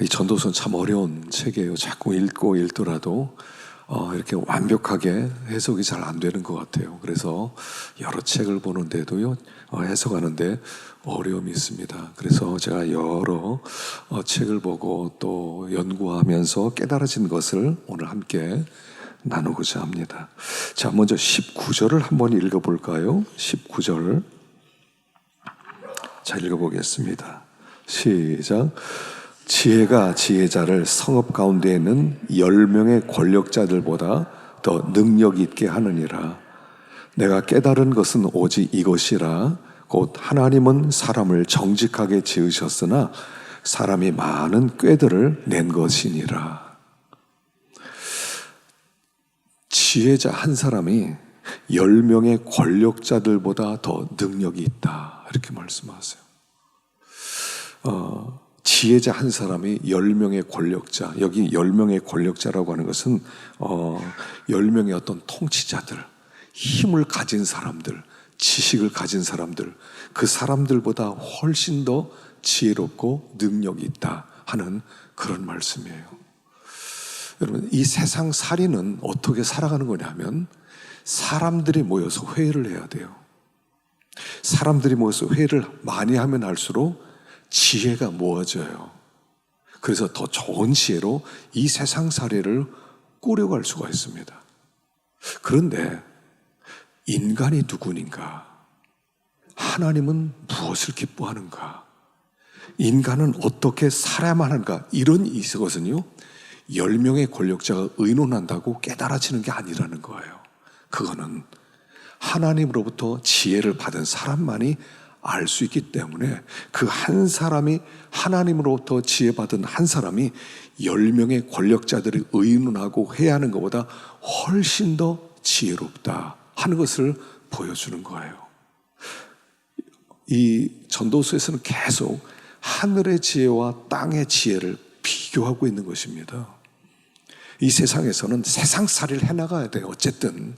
이 전도서는 참 어려운 책이에요. 자꾸 읽고 읽더라도 이렇게 완벽하게 해석이 잘 안 되는 것 같아요. 그래서 여러 책을 보는데도요, 해석하는데 어려움이 있습니다. 그래서 제가 여러 책을 보고 또 연구하면서 깨달아진 것을 오늘 함께 나누고자 합니다. 자, 먼저 19절을 한번 읽어볼까요? 19절. 자, 읽어보겠습니다. 시작. 지혜가 지혜자를 성읍 가운데 있는 10명의 권력자들보다 더 능력 있게 하느니라. 내가 깨달은 것은 오직 이것이라. 곧 하나님은 사람을 정직하게 지으셨으나 사람이 많은 꾀들을 낸 것이니라. 지혜자 한 사람이 10명의 권력자들보다 더 능력이 있다, 이렇게 말씀하세요. 지혜자 한 사람이 10명의 권력자, 여기 10명의 권력자라고 하는 것은 10명의 어떤 통치자들, 힘을 가진 사람들, 지식을 가진 사람들, 그 사람들보다 훨씬 더 지혜롭고 능력이 있다 하는 그런 말씀이에요. 여러분, 이 세상 살이는 어떻게 살아가는 거냐면 사람들이 모여서 회의를 해야 돼요. 사람들이 모여서 회의를 많이 하면 할수록 지혜가 모아져요. 그래서 더 좋은 지혜로 이 세상 살이를 꾸려갈 수가 있습니다. 그런데 인간이 누구인가? 하나님은 무엇을 기뻐하는가? 인간은 어떻게 살아야만 하는가? 이런 이것은요, 10명의 권력자가 의논한다고 깨달아지는 게 아니라는 거예요. 그거는 하나님으로부터 지혜를 받은 사람만이 알 수 있기 때문에 그 한 사람이, 하나님으로부터 지혜받은 한 사람이 10명의 권력자들이 의논하고 해야 하는 것보다 훨씬 더 지혜롭다 하는 것을 보여주는 거예요. 이 전도서에서는 계속 하늘의 지혜와 땅의 지혜를 비교하고 있는 것입니다. 이 세상에서는 세상살이를 해나가야 돼요, 어쨌든.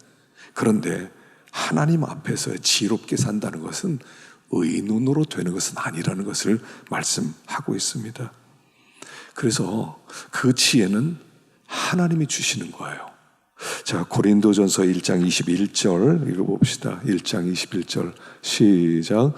그런데 하나님 앞에서 지혜롭게 산다는 것은 의논으로 되는 것은 아니라는 것을 말씀하고 있습니다. 그래서 그 지혜는 하나님이 주시는 거예요. 자, 고린도전서 1장 21절 읽어봅시다. 1장 21절 시작.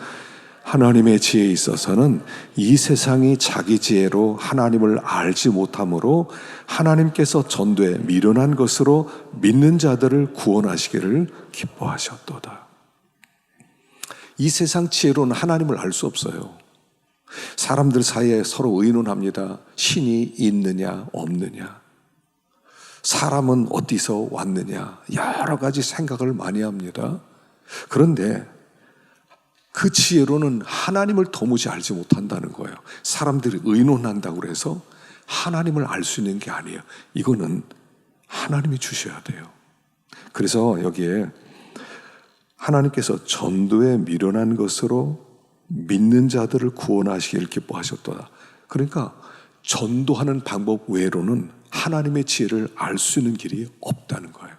하나님의 지혜에 있어서는 이 세상이 자기 지혜로 하나님을 알지 못하므로 하나님께서 전도에 미련한 것으로 믿는 자들을 구원하시기를 기뻐하셨도다. 이 세상 지혜로는 하나님을 알 수 없어요. 사람들 사이에 서로 의논합니다. 신이 있느냐 없느냐, 사람은 어디서 왔느냐, 여러 가지 생각을 많이 합니다. 그런데 그 지혜로는 하나님을 도무지 알지 못한다는 거예요. 사람들이 의논한다고 해서 하나님을 알 수 있는 게 아니에요. 이거는 하나님이 주셔야 돼요. 그래서 여기에 하나님께서 전도에 미련한 것으로 믿는 자들을 구원하시길 기뻐하셨도다. 그러니까 전도하는 방법 외로는 하나님의 지혜를 알 수 있는 길이 없다는 거예요.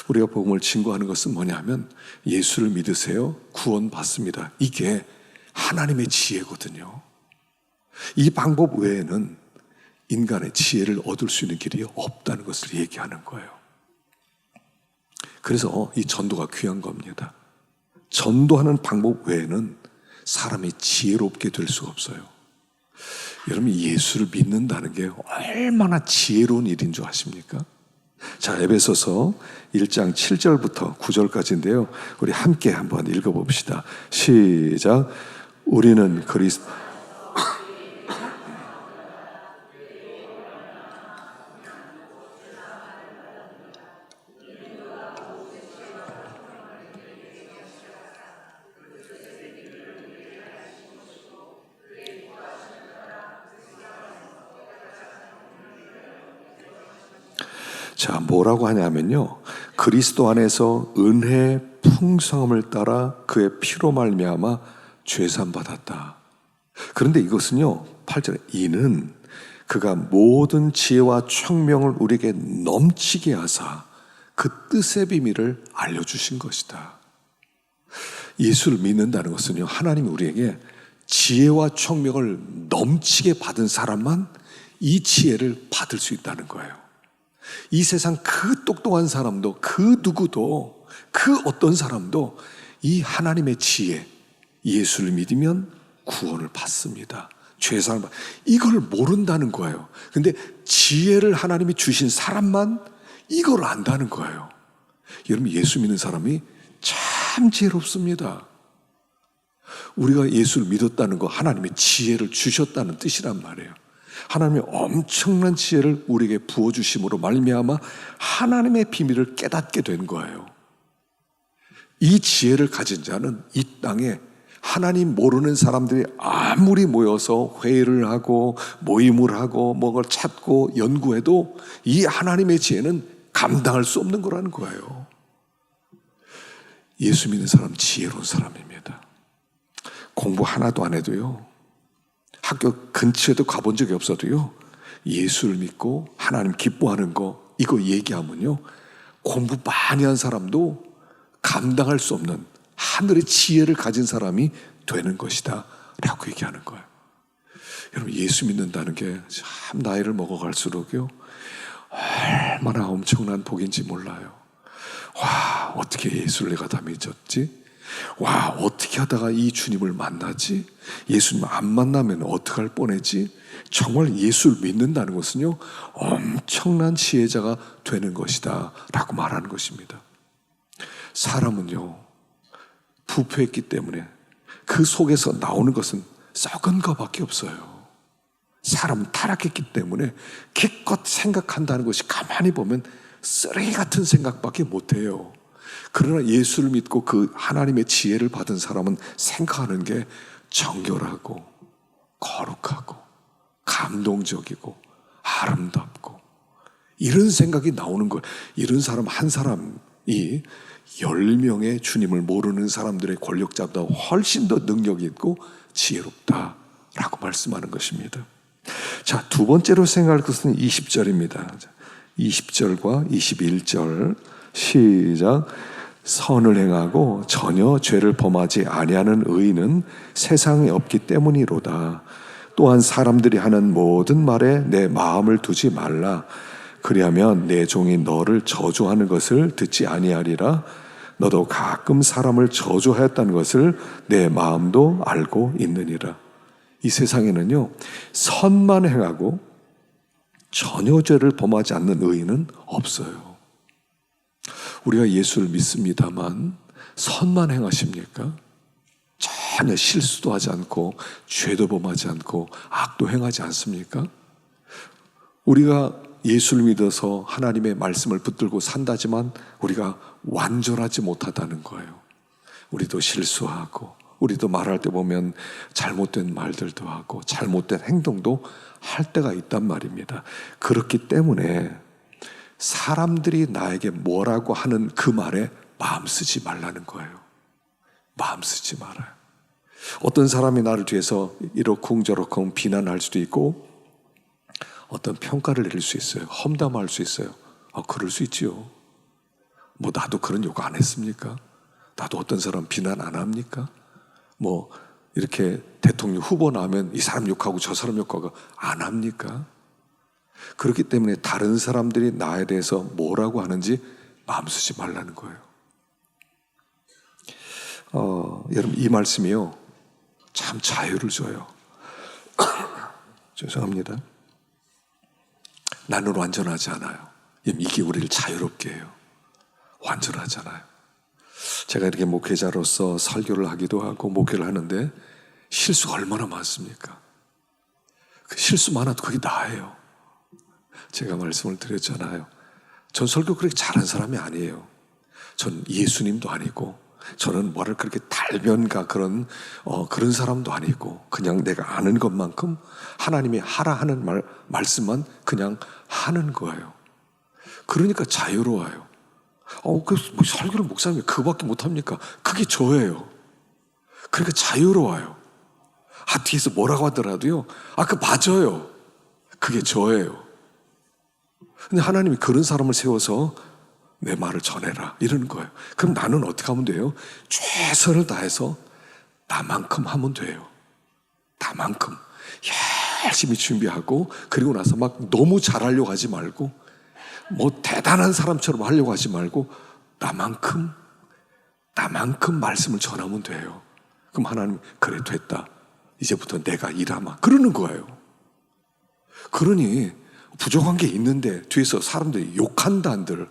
우리가 복음을 증거하는 것은 뭐냐면 예수를 믿으세요, 구원받습니다. 이게 하나님의 지혜거든요. 이 방법 외에는 인간의 지혜를 얻을 수 있는 길이 없다는 것을 얘기하는 거예요. 그래서 이 전도가 귀한 겁니다. 전도하는 방법 외에는 사람이 지혜롭게 될 수가 없어요. 여러분, 예수를 믿는다는 게 얼마나 지혜로운 일인 줄 아십니까? 자, 에베소서 1장 7절부터 9절까지인데요. 우리 함께 한번 읽어봅시다. 시작. 우리는 그리스도 자, 뭐라고 하냐면요, 그리스도 안에서 은혜의 풍성함을 따라 그의 피로 말미암아 죄산 받았다. 그런데 이것은요, 8절에 이는 그가 모든 지혜와 총명을 우리에게 넘치게 하사 그 뜻의 비밀을 알려주신 것이다. 예수를 믿는다는 것은요, 하나님이 우리에게 지혜와 총명을 넘치게 받은 사람만 이 지혜를 받을 수 있다는 거예요. 이 세상 그 똑똑한 사람도, 그 누구도, 그 어떤 사람도 이 하나님의 지혜, 예수를 믿으면 구원을 받습니다. 죄사함을 이걸 모른다는 거예요. 근데 지혜를 하나님이 주신 사람만 이걸 안다는 거예요. 여러분, 예수 믿는 사람이 참 지혜롭습니다. 우리가 예수를 믿었다는 거 하나님의 지혜를 주셨다는 뜻이란 말이에요. 하나님의 엄청난 지혜를 우리에게 부어주심으로 말미암아 하나님의 비밀을 깨닫게 된 거예요. 이 지혜를 가진 자는 이 땅에 하나님 모르는 사람들이 아무리 모여서 회의를 하고 모임을 하고 뭔가를 찾고 연구해도 이 하나님의 지혜는 감당할 수 없는 거라는 거예요. 예수 믿는 사람 지혜로운 사람입니다. 공부 하나도 안 해도요, 학교 근처에도 가본 적이 없어도요, 예수를 믿고 하나님 기뻐하는 거 이거 얘기하면요, 공부 많이 한 사람도 감당할 수 없는 하늘의 지혜를 가진 사람이 되는 것이다 라고 얘기하는 거예요. 여러분, 예수 믿는다는 게 참 나이를 먹어갈수록요, 얼마나 엄청난 복인지 몰라요. 와, 어떻게 예수를 내가 다 믿었지? 와, 어떻게 하다가 이 주님을 만나지? 예수님 안 만나면 어떡할 뻔했지? 정말 예수를 믿는다는 것은요, 엄청난 지혜자가 되는 것이다 라고 말하는 것입니다. 사람은요, 부패했기 때문에 그 속에서 나오는 것은 썩은 것밖에 없어요. 사람은 타락했기 때문에 기껏 생각한다는 것이 가만히 보면 쓰레기 같은 생각밖에 못해요. 그러나 예수를 믿고 그 하나님의 지혜를 받은 사람은 생각하는 게 정결하고 거룩하고 감동적이고 아름답고 이런 생각이 나오는 거예요. 이런 사람 한 사람이 10명의 주님을 모르는 사람들의 권력자보다 훨씬 더 능력이 있고 지혜롭다라고 말씀하는 것입니다. 자, 두 번째로 생각할 것은 20절입니다. 20절과 21절 시작. 선을 행하고 전혀 죄를 범하지 아니하는 의인은 세상에 없기 때문이로다. 또한 사람들이 하는 모든 말에 내 마음을 두지 말라. 그리하면 내 종이 너를 저주하는 것을 듣지 아니하리라. 너도 가끔 사람을 저주하였다는 것을 내 마음도 알고 있느니라. 이 세상에는요, 선만 행하고 전혀 죄를 범하지 않는 의인은 없어요. 우리가 예수를 믿습니다만 선만 행하십니까? 전혀 실수도 하지 않고 죄도 범하지 않고 악도 행하지 않습니까? 우리가 예수를 믿어서 하나님의 말씀을 붙들고 산다지만 우리가 완전하지 못하다는 거예요. 우리도 실수하고 우리도 말할 때 보면 잘못된 말들도 하고 잘못된 행동도 할 때가 있단 말입니다. 그렇기 때문에 사람들이 나에게 뭐라고 하는 그 말에 마음 쓰지 말라는 거예요. 마음 쓰지 말아요. 어떤 사람이 나를 뒤에서 이러쿵저러쿵 비난할 수도 있고 어떤 평가를 내릴 수 있어요. 험담할 수 있어요. 그럴 수 있지요. 뭐 나도 그런 욕 안 했습니까? 나도 어떤 사람 비난 안 합니까? 뭐 이렇게 대통령 후보 나오면 이 사람 욕하고 저 사람 욕하고 안 합니까? 그렇기 때문에 다른 사람들이 나에 대해서 뭐라고 하는지 마음 쓰지 말라는 거예요. 여러분, 이 말씀이요, 참 자유를 줘요. 죄송합니다. 나는 완전하지 않아요. 이게 우리를 자유롭게 해요. 완전하지 않아요. 제가 이렇게 목회자로서 설교를 하기도 하고 목회를 하는데 실수가 얼마나 많습니까? 그 실수 많아도 그게 나예요. 제가 말씀을 드렸잖아요. 전 설교 그렇게 잘한 사람이 아니에요. 전 예수님도 아니고 저는 뭐를 그렇게 달변가 그런 사람도 아니고 그냥 내가 아는 것만큼 하나님이 하라 하는 말씀만 그냥 하는 거예요. 그러니까 자유로워요. 그 설교를 목사님이 그거밖에 못합니까? 그게 저예요. 그러니까 자유로워요. 뒤에서 뭐라고 하더라도요, 그 맞아요. 그게 저예요. 근데 하나님이 그런 사람을 세워서 내 말을 전해라 이러는 거예요. 그럼 나는 어떻게 하면 돼요? 최선을 다해서 나만큼 하면 돼요. 나만큼 열심히 준비하고, 그리고 나서 막 너무 잘하려고 하지 말고, 뭐 대단한 사람처럼 하려고 하지 말고, 나만큼 말씀을 전하면 돼요. 그럼 하나님, 그래 됐다, 이제부터 내가 일하마, 그러는 거예요. 그러니 부족한 게 있는데 뒤에서 사람들이 욕한다 한들,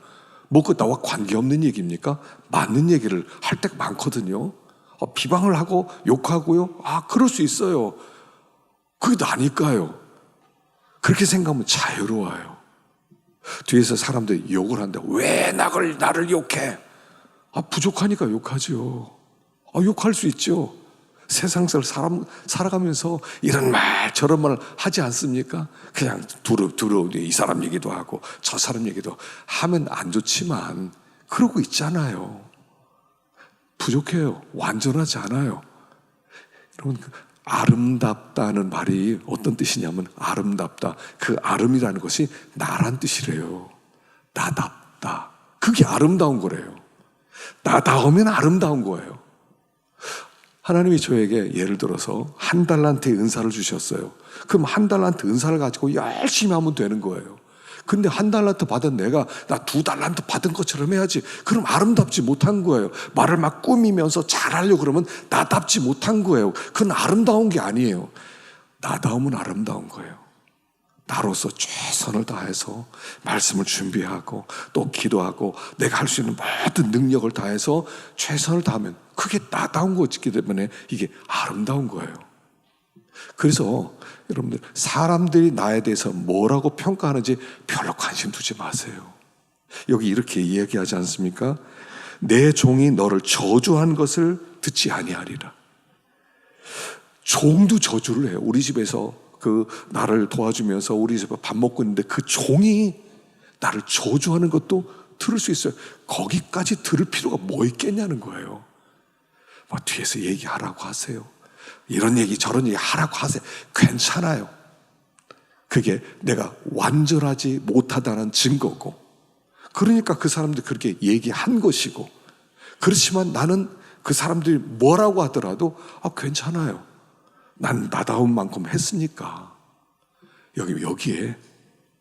뭐 그 나와 관계없는 얘기입니까? 맞는 얘기를 할 때가 많거든요. 비방을 하고 욕하고요, 그럴 수 있어요. 그게 나니까요. 그렇게 생각하면 자유로워요. 뒤에서 사람들이 욕을 한다, 왜 나를 욕해? 부족하니까 욕하죠. 욕할 수 있죠. 세상에서 살아가면서 이런 말 저런 말 하지 않습니까? 그냥 두루 이 사람 얘기도 하고 저 사람 얘기도 하면 안 좋지만 그러고 있잖아요. 부족해요. 완전하지 않아요. 여러분, 아름답다는 말이 어떤 뜻이냐면, 아름답다, 그 아름이라는 것이 나란 뜻이래요. 나답다, 그게 아름다운 거래요. 나다우면 아름다운 거예요. 하나님이 저에게 예를 들어서 한 달란트의 은사를 주셨어요. 그럼 한 달란트 은사를 가지고 열심히 하면 되는 거예요. 근데 한 달란트 받은 내가 나 2달란트 받은 것처럼 해야지. 그럼 아름답지 못한 거예요. 말을 막 꾸미면서 잘하려고 그러면 나답지 못한 거예요. 그건 아름다운 게 아니에요. 나다움은 아름다운 거예요. 나로서 최선을 다해서 말씀을 준비하고 또 기도하고 내가 할 수 있는 모든 능력을 다해서 최선을 다하면 그게 나다운 거기 때문에 이게 아름다운 거예요. 그래서 여러분들, 사람들이 나에 대해서 뭐라고 평가하는지 별로 관심 두지 마세요. 여기 이렇게 이야기하지 않습니까? 내 종이 너를 저주한 것을 듣지 아니하리라. 종도 저주를 해요. 우리 집에서 나를 도와주면서 우리 집에 밥 먹고 있는데 그 종이 나를 저주하는 것도 들을 수 있어요. 거기까지 들을 필요가 뭐 있겠냐는 거예요. 뒤에서 얘기하라고 하세요. 이런 얘기 저런 얘기 하라고 하세요. 괜찮아요. 그게 내가 완전하지 못하다는 증거고, 그러니까 그 사람들이 그렇게 얘기한 것이고, 그렇지만 나는 그 사람들이 뭐라고 하더라도 괜찮아요. 난 나다운 만큼 했으니까. 여기에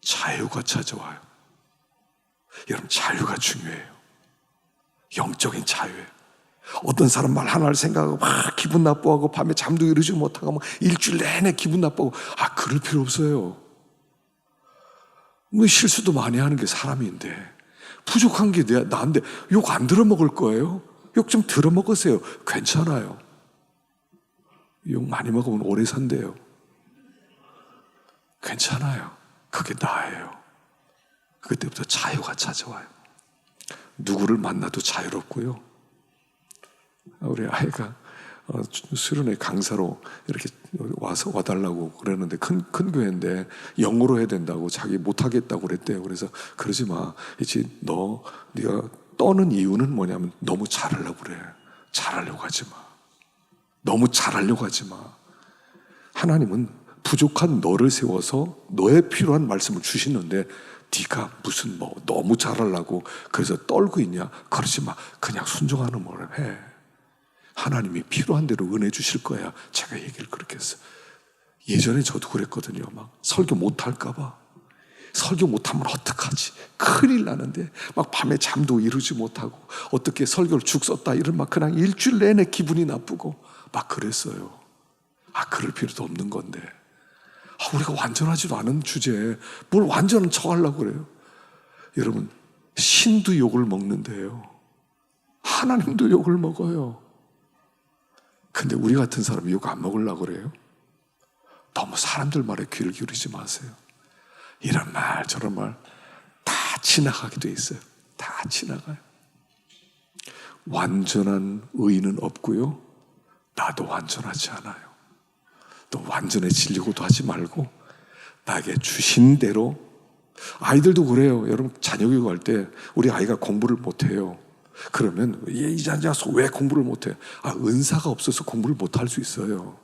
자유가 찾아와요. 여러분, 자유가 중요해요. 영적인 자유예요. 어떤 사람 말 하나를 생각하고 막 기분 나빠하고 밤에 잠도 이루지 못하고 막 일주일 내내 기분 나빠하고, 그럴 필요 없어요. 뭐 실수도 많이 하는 게 사람인데, 부족한 게 나인데 욕 안 들어먹을 거예요? 욕 좀 들어먹으세요. 괜찮아요. 욕 많이 먹으면 오래 산대요. 괜찮아요. 그게 나예요. 그때부터 자유가 찾아와요. 누구를 만나도 자유롭고요. 우리 아이가 수련회 강사로 이렇게 와달라고 그러는데, 큰 교회인데 영어로 해야 된다고, 자기 못하겠다고 그랬대요. 그래서 그러지 마. 이제 네가 떠는 이유는 뭐냐면 너무 잘하려고 그래. 잘하려고 하지 마. 너무 잘하려고 하지 마. 하나님은 부족한 너를 세워서 너의 필요한 말씀을 주시는데, 네가 무슨 너무 잘하려고 그래서 떨고 있냐? 그러지 마. 그냥 순종하는 말을 해. 하나님이 필요한 대로 은혜 주실 거야. 제가 얘기를 그렇게 했어요. 예전에 저도 그랬거든요. 막 설교 못할까 봐. 설교 못하면 어떡하지? 큰일 나는데 막 밤에 잠도 이루지 못하고 어떻게 설교를 죽 썼다 이런 막 그냥 일주일 내내 기분이 나쁘고 막 그랬어요. 그럴 필요도 없는 건데, 우리가 완전하지도 않은 주제에 뭘 완전한 척 하려고 그래요. 여러분, 신도 욕을 먹는데요, 하나님도 욕을 먹어요. 근데 우리 같은 사람이 욕 안 먹으려고 그래요? 너무 사람들 말에 귀를 기울이지 마세요. 이런 말 저런 말 다 지나가게 돼 있어요. 다 지나가요. 완전한 의인은 없고요, 나도 완전하지 않아요. 또 완전해지려고도 하지 말고 나에게 주신 대로. 아이들도 그래요. 여러분, 자녀 교육할 때 우리 아이가 공부를 못해요. 그러면 이 자녀서 왜 공부를 못해? 은사가 없어서 공부를 못할 수 있어요.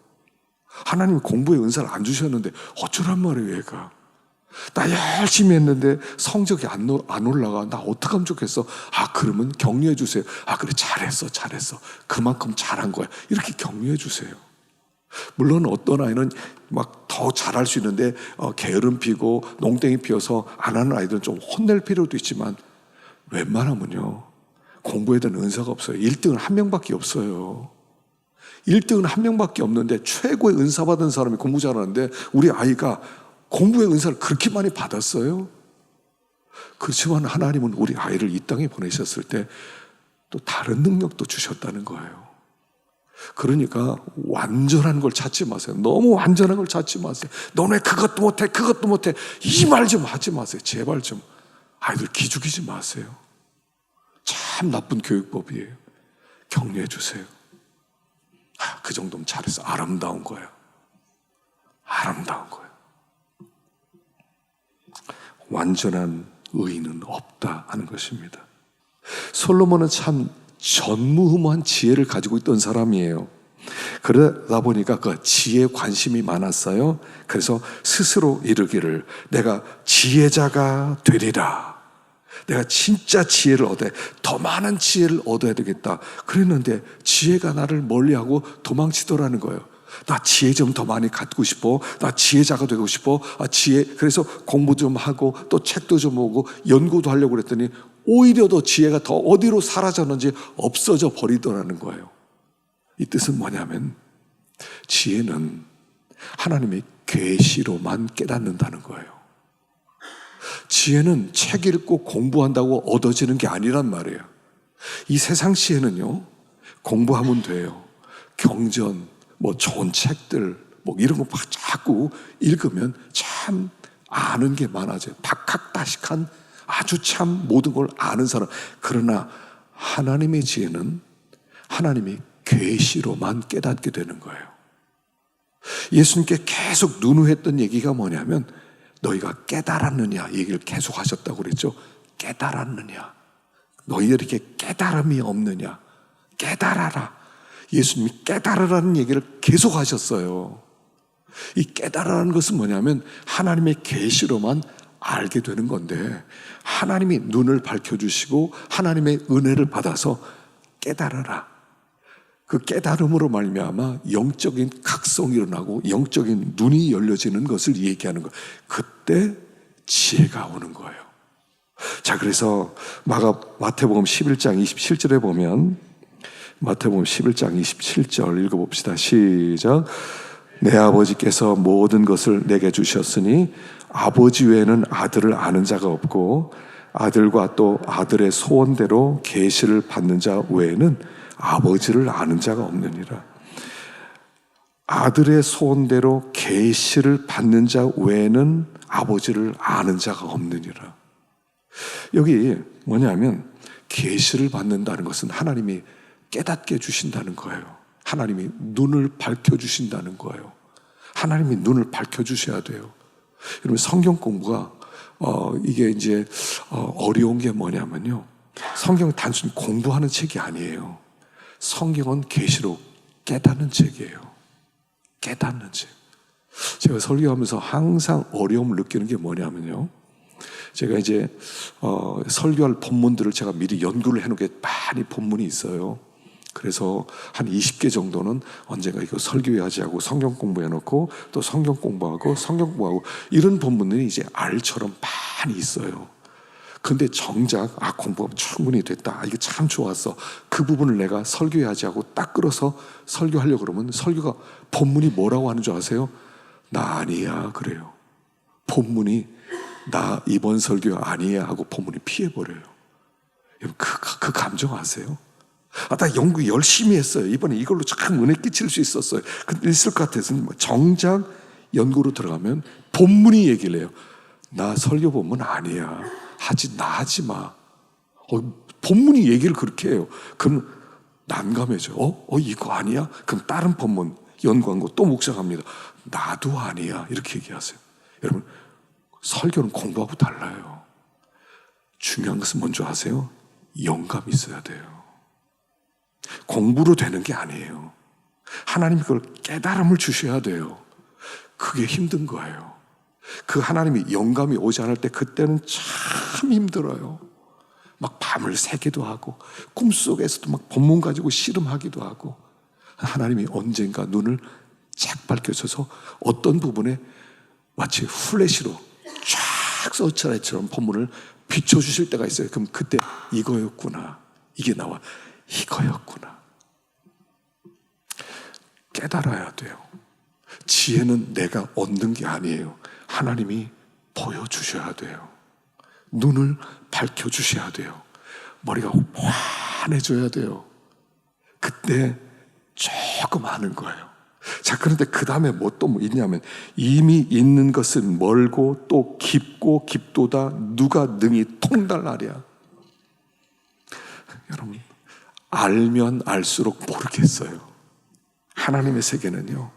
하나님이 공부에 은사를 안 주셨는데 어쩌란 말이에요. 얘가 나 열심히 했는데 성적이 안 올라가. 나 어떡하면 좋겠어? 그러면 격려해 주세요. 그래, 잘했어. 그만큼 잘한 거야. 이렇게 격려해 주세요. 물론 어떤 아이는 막 더 잘할 수 있는데 게으름 피고 농땡이 피워서 안 하는 아이들은 좀 혼낼 필요도 있지만 웬만하면요 공부에 대한 은사가 없어요. 1등은 한 명밖에 없어요. 1등은 한 명밖에 없는데 최고의 은사 받은 사람이 공부 잘하는데 우리 아이가 공부의 은사를 그렇게 많이 받았어요. 그렇지만 하나님은 우리 아이를 이 땅에 보내셨을 때 또 다른 능력도 주셨다는 거예요. 그러니까 완전한 걸 찾지 마세요. 너무 완전한 걸 찾지 마세요. 너네 그것도 못해 그것도 못해 이 말 좀 하지 마세요. 제발 좀 아이들 기죽이지 마세요. 참 나쁜 교육법이에요. 격려해 주세요. 그 정도면 잘했어. 아름다운 거예요. 아름다운 거예요. 완전한 의인은 없다 하는 것입니다. 솔로몬은 참 전무후무한 지혜를 가지고 있던 사람이에요. 그러다 보니까 그 지혜에 관심이 많았어요. 그래서 스스로 이르기를 내가 지혜자가 되리라. 내가 진짜 지혜를 얻어야 더 많은 지혜를 얻어야 되겠다. 그랬는데 지혜가 나를 멀리하고 도망치더라는 거예요. 나 지혜 좀 더 많이 갖고 싶어. 나 지혜자가 되고 싶어. 그래서 공부 좀 하고 또 책도 좀 보고 연구도 하려고 그랬더니 오히려 더 지혜가 더 어디로 사라졌는지 없어져 버리더라는 거예요. 이 뜻은 뭐냐면 지혜는 하나님의 계시로만 깨닫는다는 거예요. 지혜는 책 읽고 공부한다고 얻어지는 게 아니란 말이에요. 이 세상 지혜는요 공부하면 돼요. 경전, 좋은 책들 이런 거 자꾸 읽으면 참 아는 게 많아져요. 박학다식한 아주 참 모든 걸 아는 사람. 그러나 하나님의 지혜는 하나님의 계시로만 깨닫게 되는 거예요. 예수님께 계속 누누했던 얘기가 뭐냐면 너희가 깨달았느냐 얘기를 계속 하셨다고 그랬죠. 깨달았느냐. 너희들에게 깨달음이 없느냐. 깨달아라. 예수님이 깨달으라는 얘기를 계속 하셨어요. 이 깨달으라는 것은 뭐냐면 하나님의 계시로만 알게 되는 건데 하나님이 눈을 밝혀주시고 하나님의 은혜를 받아서 깨달아라. 그 깨달음으로 말미암아 영적인 각성이 일어나고 영적인 눈이 열려지는 것을 얘기하는 거예요. 그때 지혜가 오는 거예요. 자, 그래서 마태복음 11장 27절에 보면 마태복음 11장 27절 읽어봅시다. 시작. 내 아버지께서 모든 것을 내게 주셨으니 아버지 외에는 아들을 아는 자가 없고 아들과 또 아들의 소원대로 계시를 받는 자 외에는 아버지를 아는 자가 없느니라. 아들의 소원대로 계시를 받는 자 외에는 아버지를 아는 자가 없느니라. 여기 뭐냐면 계시를 받는다는 것은 하나님이 깨닫게 해주신다는 거예요. 하나님이 눈을 밝혀주신다는 거예요. 하나님이 눈을 밝혀주셔야 돼요. 여러분 성경 공부가 이게 이제 어려운 게 뭐냐면요. 성경은 단순히 공부하는 책이 아니에요. 성경은 계시로 깨닫는 책이에요. 깨닫는 책. 제가 설교하면서 항상 어려움을 느끼는 게 뭐냐면요. 제가 이제 설교할 본문들을 제가 미리 연구를 해놓은 게 많이 본문이 있어요. 그래서 한 20개 정도는 언젠가 이거 설교해야지 하고 성경 공부해놓고 또 성경 공부하고 이런 본문들이 이제 알처럼 많이 있어요. 근데 정작 공부가 충분히 됐다. 이게 참 좋았어. 그 부분을 내가 설교해야지 하고 딱 끌어서 설교하려고 그러면 설교가 본문이 뭐라고 하는 줄 아세요? 나 아니야 그래요. 본문이 나 이번 설교 아니야 하고 본문이 피해버려요. 여러분 그 감정 아세요? 나 연구 열심히 했어요. 이번에 이걸로 참 은혜 끼칠 수 있었어요. 근데 있을 것 같아서 정작 연구로 들어가면 본문이 얘기를 해요. 나 설교 본문 아니야. 하지 마. 본문이 얘기를 그렇게 해요. 그럼 난감해져. 이거 아니야? 그럼 다른 본문 연구한 거 또 묵상합니다. 나도 아니야. 이렇게 얘기하세요. 여러분 설교는 공부하고 달라요. 중요한 것은 뭔지 아세요? 영감이 있어야 돼요. 공부로 되는 게 아니에요. 하나님이 그걸 깨달음을 주셔야 돼요. 그게 힘든 거예요. 그 하나님이 영감이 오지 않을 때 그때는 참 힘들어요. 막 밤을 새기도 하고 꿈속에서도 막 본문 가지고 씨름하기도 하고 하나님이 언젠가 눈을 쫙 밝혀져서 어떤 부분에 마치 플래시로 쫙 서치라이트처럼 본문을 비춰주실 때가 있어요. 그럼 그때 이거였구나, 이게 나와, 이거였구나. 깨달아야 돼요. 지혜는 내가 얻는 게 아니에요. 하나님이 보여주셔야 돼요. 눈을 밝혀주셔야 돼요. 머리가 환해져야 돼요. 그때 조금 아는 거예요. 자, 그런데 그 다음에 뭐 있냐면, 이미 있는 것은 멀고 또 깊고 깊도다 누가 능히 통달하랴. 여러분, 알면 알수록 모르겠어요. 하나님의 세계는요,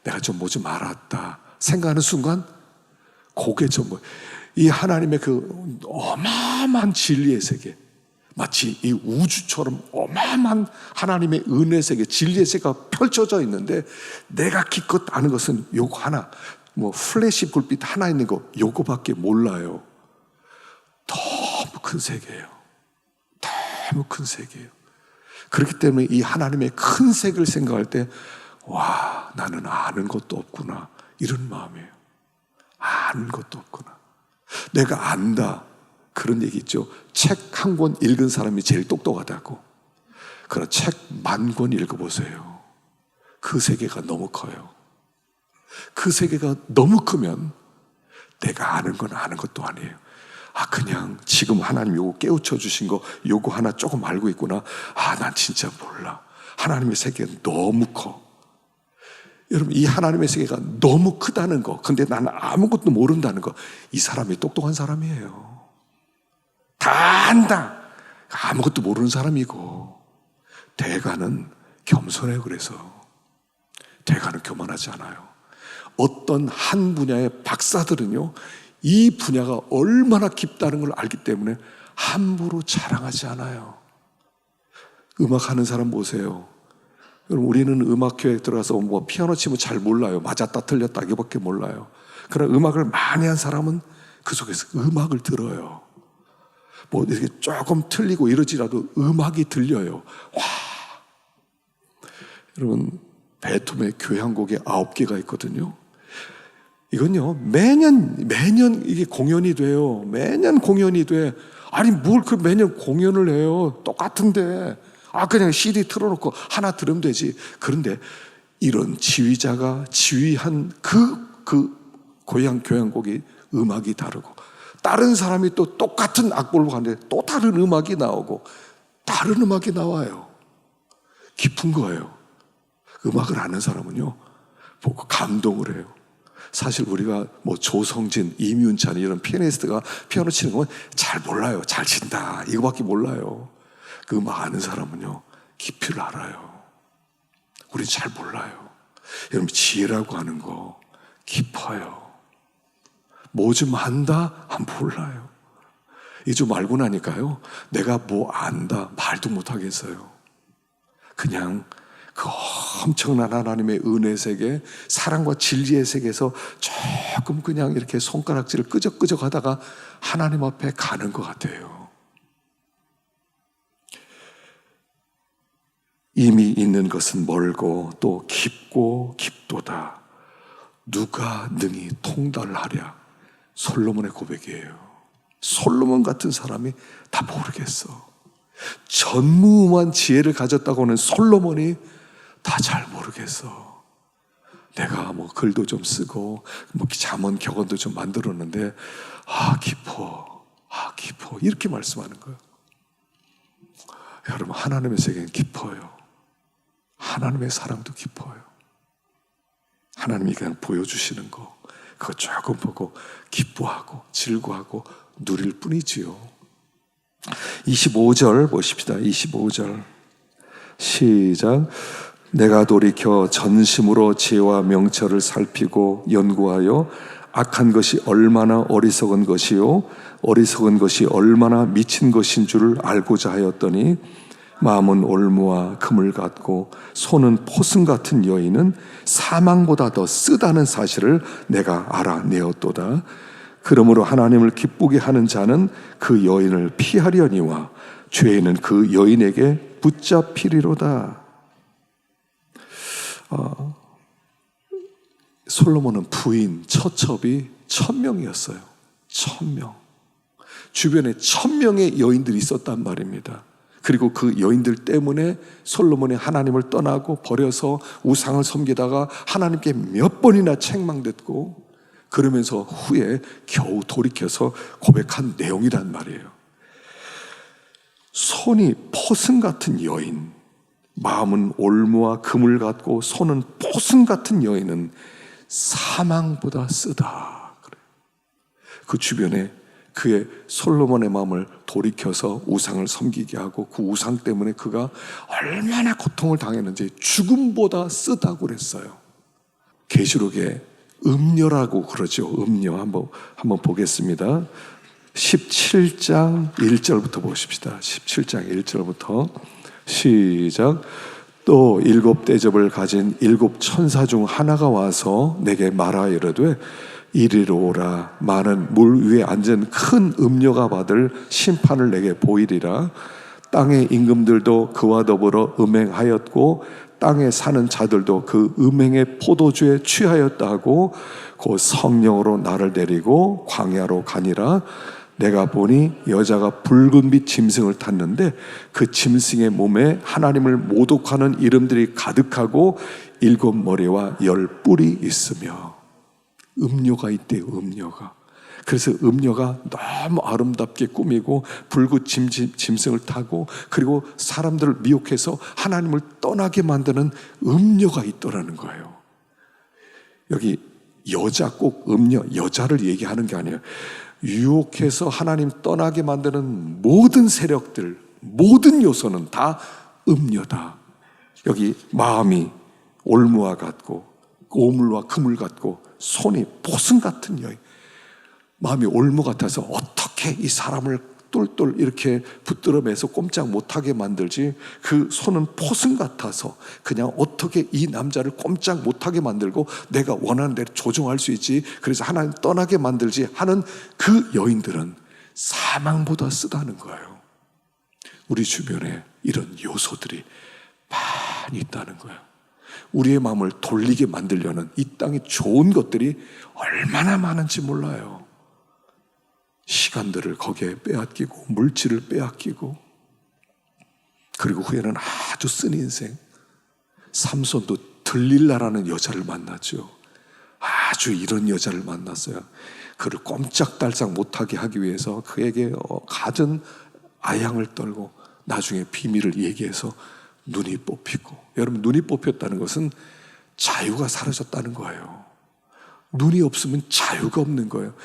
내가 좀 뭐 좀 알았다 생각하는 순간 그게 전부, 이 하나님의 그 어마어마한 진리의 세계, 마치 이 우주처럼 어마어마한 하나님의 은혜 세계, 진리의 세계가 펼쳐져 있는데, 내가 기껏 아는 것은 요거 하나, 뭐 플래시 불빛 하나 있는 거, 요거밖에 몰라요. 너무 큰 세계예요. 너무 큰 세계예요. 그렇기 때문에 이 하나님의 큰 세계를 생각할 때, 와, 나는 아는 것도 없구나, 이런 마음이에요. 아는 것도 없구나. 내가 안다, 그런 얘기 있죠. 책 한 권 읽은 사람이 제일 똑똑하다고. 그런 책 10,000권 읽어보세요. 그 세계가 너무 커요. 그 세계가 너무 크면 내가 아는 건 아는 것도 아니에요. 아, 그냥 지금 하나님 요거 깨우쳐 주신 거 요거 하나 조금 알고 있구나. 아, 난 진짜 몰라. 하나님의 세계가 너무 커. 여러분, 이 하나님의 세계가 너무 크다는 거, 근데 나는 아무것도 모른다는 거, 이 사람이 똑똑한 사람이에요. 다 안다. 아무것도 모르는 사람이고. 대가는 겸손해요. 그래서 대가는 교만하지 않아요. 어떤 한 분야의 박사들은요, 이 분야가 얼마나 깊다는 걸 알기 때문에 함부로 자랑하지 않아요. 음악하는 사람 보세요. 여러분, 우리는 음악교회에 들어가서 뭐 피아노 치면 잘 몰라요. 맞았다 틀렸다 이거밖에 몰라요. 그러나 음악을 많이 한 사람은 그 속에서 음악을 들어요. 뭐 이렇게 조금 틀리고 이러지라도 음악이 들려요. 와! 여러분, 베토벤의 교향곡이 9개가 있거든요. 이건요, 매년 이게 공연이 돼요. 매년 공연이 돼. 아니, 뭘 그 매년 공연을 해요. 똑같은데. 아, 그냥 CD 틀어놓고 하나 들으면 되지. 그런데 이런 지휘자가 지휘한 그 고향 교향곡이 음악이 다르고, 다른 사람이 또 똑같은 악보를 가는데 또 다른 음악이 나오고, 다른 음악이 나와요. 깊은 거예요. 음악을 아는 사람은요, 보고 감동을 해요. 사실 우리가 뭐 조성진, 이윤찬 이런 피아니스트가 피아노 치는 건 잘 몰라요. 잘 친다 이거밖에 몰라요. 그 음악 아는 사람은요, 깊이를 알아요. 우린 잘 몰라요. 여러분, 지혜라고 하는 거 깊어요. 뭐 좀 안다? 몰라요. 이 좀 알고 나니까요, 내가 뭐 안다 말도 못 하겠어요. 그냥 그 엄청난 하나님의 은혜 세계, 사랑과 진리의 세계에서 조금 그냥 이렇게 손가락질을 끄적끄적 하다가 하나님 앞에 가는 것 같아요. 이미 있는 것은 멀고 또 깊고 깊도다. 누가 능히 통달하랴. 솔로몬의 고백이에요. 솔로몬 같은 사람이 다 모르겠어. 전무후무한 지혜를 가졌다고 하는 솔로몬이 다 잘 모르겠어. 내가 뭐 글도 좀 쓰고 뭐 잠언 격언도 좀 만들었는데 깊어, 깊어 이렇게 말씀하는 거예요. 여러분, 하나님의 세계는 깊어요. 하나님의 사랑도 깊어요. 하나님이 그냥 보여주시는 거, 그거 조금 보고 기뻐하고 즐거워하고 누릴 뿐이지요. 25절 보십시다. 25절 시작. 내가 돌이켜 전심으로 지혜와 명철을 살피고 연구하여 악한 것이 얼마나 어리석은 것이요 어리석은 것이 얼마나 미친 것인 줄을 알고자 하였더니, 마음은 올무와 금을 같고 손은 포승 같은 여인은 사망보다 더 쓰다는 사실을 내가 알아내었도다. 그러므로 하나님을 기쁘게 하는 자는 그 여인을 피하려니와 죄인은 그 여인에게 붙잡히리로다. 솔로몬은 부인, 처첩이 1000명이었어요. 1000명. 주변에 1000명의 여인들이 있었단 말입니다. 그리고 그 여인들 때문에 솔로몬이 하나님을 떠나고 버려서 우상을 섬기다가 하나님께 몇 번이나 책망됐고, 그러면서 후에 겨우 돌이켜서 고백한 내용이란 말이에요. 손이 포승 같은 여인, 마음은 올무와 금을 갖고 손은 포승 같은 여인은 사망보다 쓰다. 그 주변에 그의 솔로몬의 마음을 돌이켜서 우상을 섬기게 하고 그 우상 때문에 그가 얼마나 고통을 당했는지 죽음보다 쓰다고 그랬어요. 계시록에 음녀라고 그러죠. 음녀 한번 보겠습니다. 17장 1절부터 보십시다. 17장 1절부터 시작. 또 7 대접을 가진 7 천사 중 하나가 와서 내게 말하 이르되 이리로 오라. 많은 물 위에 앉은 큰 음녀가 받을 심판을 내게 보이리라. 땅의 임금들도 그와 더불어 음행하였고 땅에 사는 자들도 그 음행의 포도주에 취하였다 하고 그 성령으로 나를 데리고 광야로 가니라. 내가 보니 여자가 붉은빛 짐승을 탔는데 그 짐승의 몸에 하나님을 모독하는 이름들이 가득하고 7 머리와 10 뿔이 있으며. 음녀가 있대요. 음녀가. 그래서 음녀가 너무 아름답게 꾸미고 붉은 짐승을 타고 그리고 사람들을 미혹해서 하나님을 떠나게 만드는 음녀가 있더라는 거예요. 여기 여자, 꼭 음녀, 여자를 얘기하는 게 아니에요. 유혹해서 하나님 떠나게 만드는 모든 세력들, 모든 요소는 다 음녀다. 여기 마음이 올무와 같고 오물과 금을 같고 손이 포승 같은 여인. 마음이 올무 같아서 어떻게 이 사람을 똘똘 이렇게 붙들어매서 꼼짝 못하게 만들지, 그 손은 포승 같아서 그냥 어떻게 이 남자를 꼼짝 못하게 만들고 내가 원하는 대로 조종할 수 있지, 그래서 하나님 떠나게 만들지 하는 그 여인들은 사망보다 쓰다는 거예요. 우리 주변에 이런 요소들이 많이 있다는 거예요. 우리의 마음을 돌리게 만들려는 이 땅에 좋은 것들이 얼마나 많은지 몰라요. 시간들을 거기에 빼앗기고 물질을 빼앗기고, 그리고 후에는 아주 쓴 인생. 삼손도 들릴라라는 여자를 만났죠. 아주 이런 여자를 만났어요. 그를 꼼짝달싹 못하게 하기 위해서 그에게 갖은 아양을 떨고 나중에 비밀을 얘기해서 눈이 뽑히고. 여러분, 눈이 뽑혔다는 것은 자유가 사라졌다는 거예요. 눈이 없으면 자유가 없는 거예요.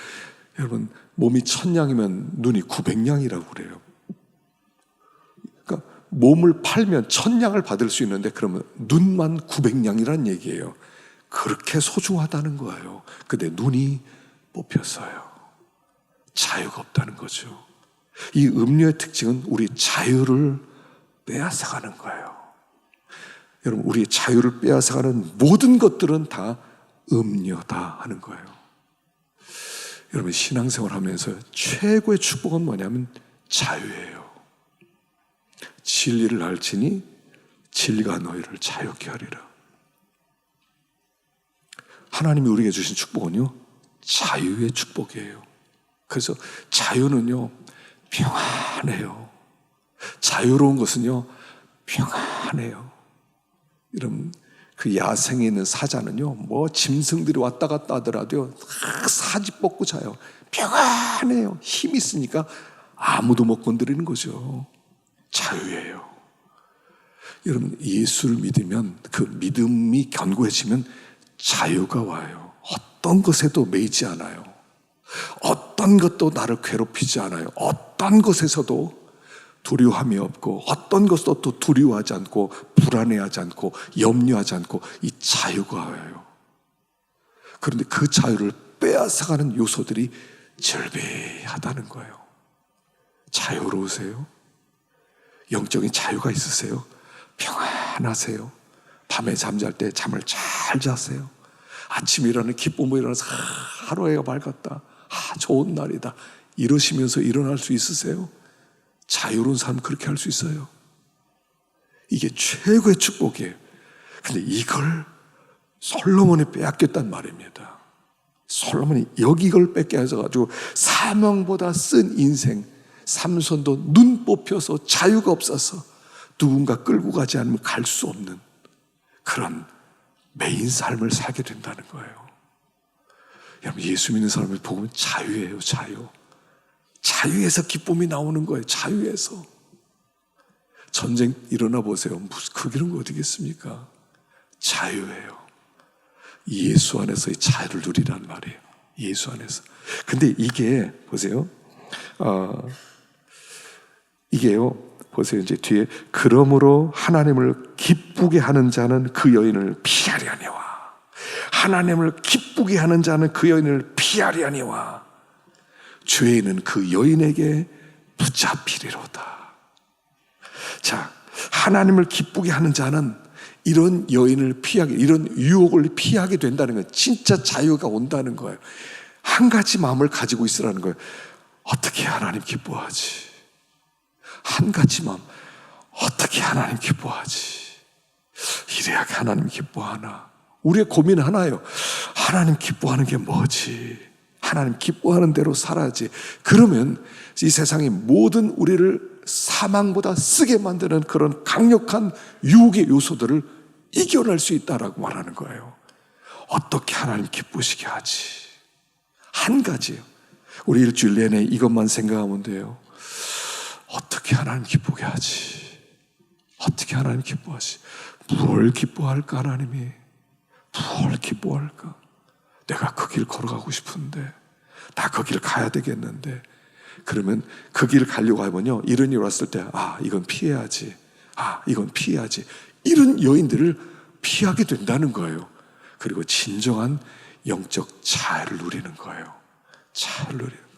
여러분, 몸이 1000냥이면 눈이 900냥이라고 그래요. 그러니까 몸을 팔면 1000냥을 받을 수 있는데 그러면 눈만 900냥이란 얘기예요. 그렇게 소중하다는 거예요. 근데 눈이 뽑혔어요. 자유가 없다는 거죠. 이 음료의 특징은 우리 자유를 빼앗아가는 거예요. 여러분, 우리의 자유를 빼앗아가는 모든 것들은 다 음료다 하는 거예요. 여러분, 신앙생활 하면서 최고의 축복은 뭐냐면 자유예요. 진리를 알지니 진리가 너희를 자유케 하리라. 하나님이 우리에게 주신 축복은요, 자유의 축복이에요. 그래서 자유는요, 평안해요. 자유로운 것은요, 평안해요. 여러분, 그 야생에 있는 사자는요, 뭐 짐승들이 왔다 갔다 하더라도요, 사지 뻗고 자요. 평안해요. 힘이 있으니까 아무도 못 건드리는 거죠. 자유예요. 여러분, 예수를 믿으면, 그 믿음이 견고해지면 자유가 와요. 어떤 것에도 매이지 않아요. 어떤 것도 나를 괴롭히지 않아요. 어떤 것에서도 두려움이 없고, 어떤 것도 또 두려워하지 않고, 불안해하지 않고, 염려하지 않고, 이 자유가 와요. 그런데 그 자유를 빼앗아가는 요소들이 절비하다는 거예요. 자유로우세요? 영적인 자유가 있으세요? 평안하세요? 밤에 잠잘 때 잠을 잘 자세요? 아침에 일어나는 기쁨으로 일어나서 하루가 밝았다, 좋은 날이다, 이러시면서 일어날 수 있으세요? 자유로운 삶 그렇게 할 수 있어요. 이게 최고의 축복이에요. 근데 이걸 솔로몬이 빼앗겼단 말입니다. 솔로몬이 여기 이걸 뺏겨가지고 사명보다 쓴 인생, 삼손도 눈 뽑혀서 자유가 없어서 누군가 끌고 가지 않으면 갈 수 없는 그런 메인 삶을 살게 된다는 거예요. 여러분, 예수 믿는 사람을 보면 자유예요, 자유. 자유에서 기쁨이 나오는 거예요, 자유에서. 전쟁 일어나 보세요. 무슨 그런 거 어디겠습니까? 자유예요. 예수 안에서의 자유를 누리란 말이에요. 예수 안에서. 근데 이게 보세요. 이게요. 보세요. 이제 뒤에 그러므로 하나님을 기쁘게 하는 자는 그 여인을 피하려니와. 하나님을 기쁘게 하는 자는 그 여인을 피하려니와. 죄인은 그 여인에게 붙잡히리로다. 자, 하나님을 기쁘게 하는 자는 이런 여인을 피하게, 이런 유혹을 피하게 된다는 거예요. 진짜 자유가 온다는 거예요. 한 가지 마음을 가지고 있으라는 거예요. 어떻게 하나님 기뻐하지? 한 가지 마음, 어떻게 하나님 기뻐하지? 이래야 하나님 기뻐하나? 우리의 고민 하나예요. 하나님 기뻐하는 게 뭐지? 하나님 기뻐하는 대로 살아야지. 그러면 이 세상의 모든 우리를 사망보다 쓰게 만드는 그런 강력한 유혹의 요소들을 이겨낼 수 있다라고 말하는 거예요. 어떻게 하나님 기쁘시게 하지? 한 가지예요. 우리 일주일 내내 이것만 생각하면 돼요. 어떻게 하나님 기쁘게 하지? 어떻게 하나님 기뻐하지? 뭘 기뻐할까 하나님이? 뭘 기뻐할까? 내가 그 길 걸어가고 싶은데, 나 그 길 가야 되겠는데. 그러면 그 길 가려고 하면요, 이런 일 왔을 때, 이건 피해야지. 이건 피해야지. 이런 여인들을 피하게 된다는 거예요. 그리고 진정한 영적 자유를 누리는 거예요. 자유를 누리는 거예요.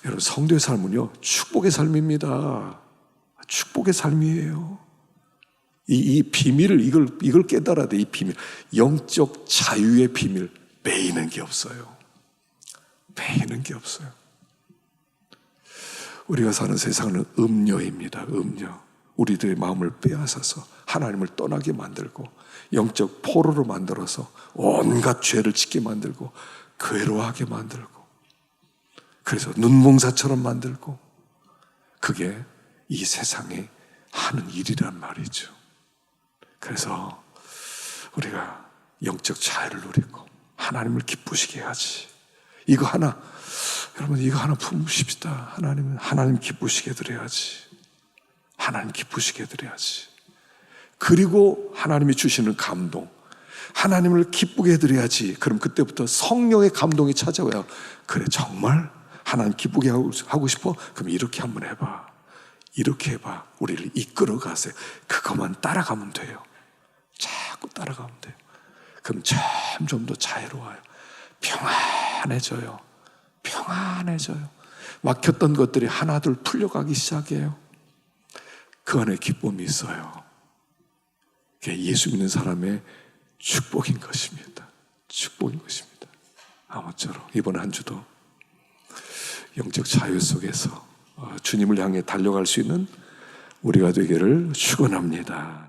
여러분, 성도의 삶은요, 축복의 삶입니다. 축복의 삶이에요. 이 비밀을, 이걸 깨달아야 돼, 이 비밀. 영적 자유의 비밀. 매이는 게 없어요. 매이는 게 없어요. 우리가 사는 세상은 음녀입니다. 음녀. 우리들의 마음을 빼앗아서 하나님을 떠나게 만들고 영적 포로로 만들어서 온갖 죄를 짓게 만들고 괴로워하게 만들고 그래서 눈몽사처럼 만들고 그게 이 세상에 하는 일이란 말이죠. 그래서 우리가 영적 자유를 누리고 하나님을 기쁘시게 해야지. 이거 하나, 여러분 이거 하나 품으십시다. 하나님 기쁘시게 드려야지. 하나님 기쁘시게 드려야지. 그리고 하나님이 주시는 감동, 하나님을 기쁘게 해드려야지. 그럼 그때부터 성령의 감동이 찾아와요. 그래, 정말 하나님 기쁘게 하고 싶어? 그럼 이렇게 한번 해봐. 이렇게 해봐. 우리를 이끌어 가세요. 그것만 따라가면 돼요. 자꾸 따라가면 돼요. 그럼 점점 더 자유로워요. 평안해져요. 평안해져요. 막혔던 것들이 하나둘 풀려가기 시작해요. 그 안에 기쁨이 있어요. 그게 예수 믿는 사람의 축복인 것입니다. 축복인 것입니다. 아무쪼록 이번 한 주도 영적 자유 속에서 주님을 향해 달려갈 수 있는 우리가 되기를 축원합니다.